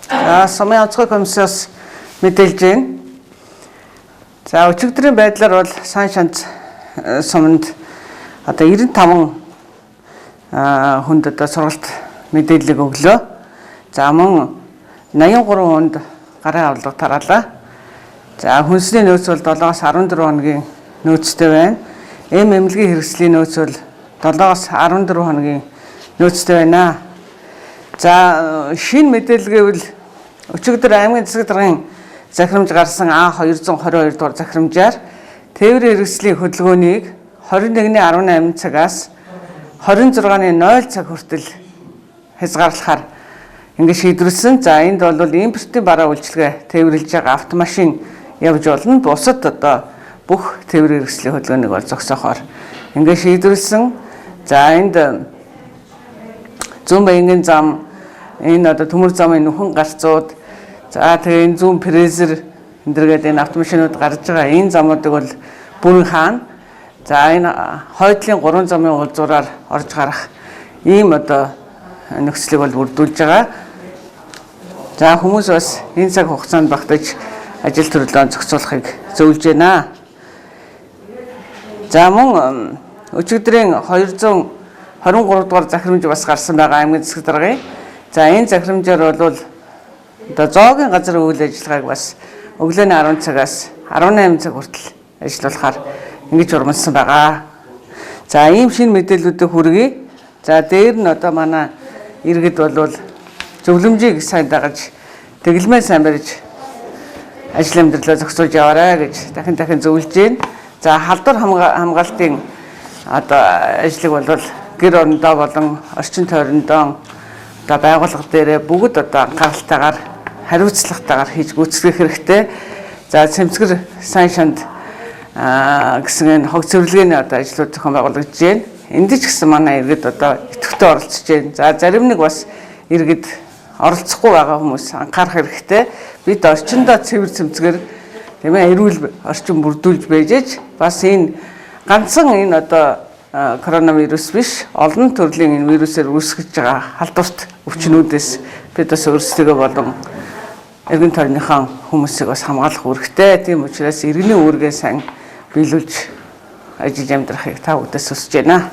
Сумын онцгой комиссоос мэдээлж байна. За өчигдрийн байдлаар бол сан шанц суманд одоо 95 хүнд одоо сургалт мэдээллийг өглөө. За мөн 83 хүнд гарын авлага тараалаа. За хүнсний нөөц бол 7-аас 14 хоногийн нөөцтэй байна. Эм эмнэлгийн хэрэгслийн нөөц бол 7-аас 14 хоногийн нөөцтэй байна. За шинэ мэдээлэл гэвэл өчигдөр аймгийн засаг даргын захирамж гарсан А222 дугаар захирамжаар тээврийн хэрэгслийн хөдөлгөөнийг 21-18 цагаас 26-0 цаг хүртэл хязгаарлахаар ингээд шийдвэрлсэн. За энд бол импортын бараа үйлчилгээ тээвэрлж байгаа автомашин явж болно. Бусад одоо бүх тээврийн хэрэгслийн хөдөлгөөнийг бол зогсоохоор ингээд шийдвэрлсэн. За энд зүүн баянгийн зам, энэ одоо төмөр замын нүхэн гарцууд, за тэгээ энэ зүүн фрезер эндэргээд энэ автомашинууд гарч байгаа энэ замуудыг бол бүрэн хаана. За энэ хойдлын 3 замын уулзуураар орж гарах ийм одоо нөхцөлийг бол бүрдүүлж байгаа. За хүмүүс бас энэ цаг хугацаанд багтаж ажил төрлөө зохицуулахыг зөвлөж байна. За мөн өчигдрийн 223 дугаар захирамж бас гарсан байгаа аймгийн засаг даргын. За энэ захирамжаар бол одоо зоогийн газар үйл ажиллагааг бас өглөөний 10 цагаас 18 цаг хүртэл ажиллуулахаар ингэж урмалсан байгаа. За ийм шинэ мэдээллүүдийг хүргэе. За дээр нь одоо манай иргэд бол зөвлөмжийг сайн дагаж тэглэмээ сайн барьж ажил амьдралаа зохицуулж яваарай гэж дахин зөвлөж байна. За халдвар хамгаалтын одоо ажлыг бол гэр орондоо болон орчин тойрондоо одоо байгууллага дээрээ бүгд одоо анхааралтайгаар хариуцлагатайгаар хийж гүйцэтгэх хэрэгтэй. За цэмцгэр сайн шанд гэсэн энэ хог цэвэрлэгээний одоо ажлууд зохион байгуулагдж байна. Энд ч гэсэн манай иргэд одоо идэвхтэй оролцож байна. За зарим нэг бас иргэд оролцохгүй байгаа хүмүүс анхаарах хэрэгтэй. Бид орчиндөө цэвэр цэмцгэр тийм ээ эрүүл орчин бүрдүүлж байжээж бас энэ ганцхан энэ одоо коронавирус биш олон төрлийн энэ вирусээр үүсгэж байгаа халдварт өвчнүүдээс бид бас өөрсдөө болон эргэн тойрныхон хүмүүсийг бас хамгаалах үүрэгтэй. Тийм учраас иргэний үүргээ сайн биелүүлж ажиллаж амьдрахыг та бүхэндээ хүсэж байна.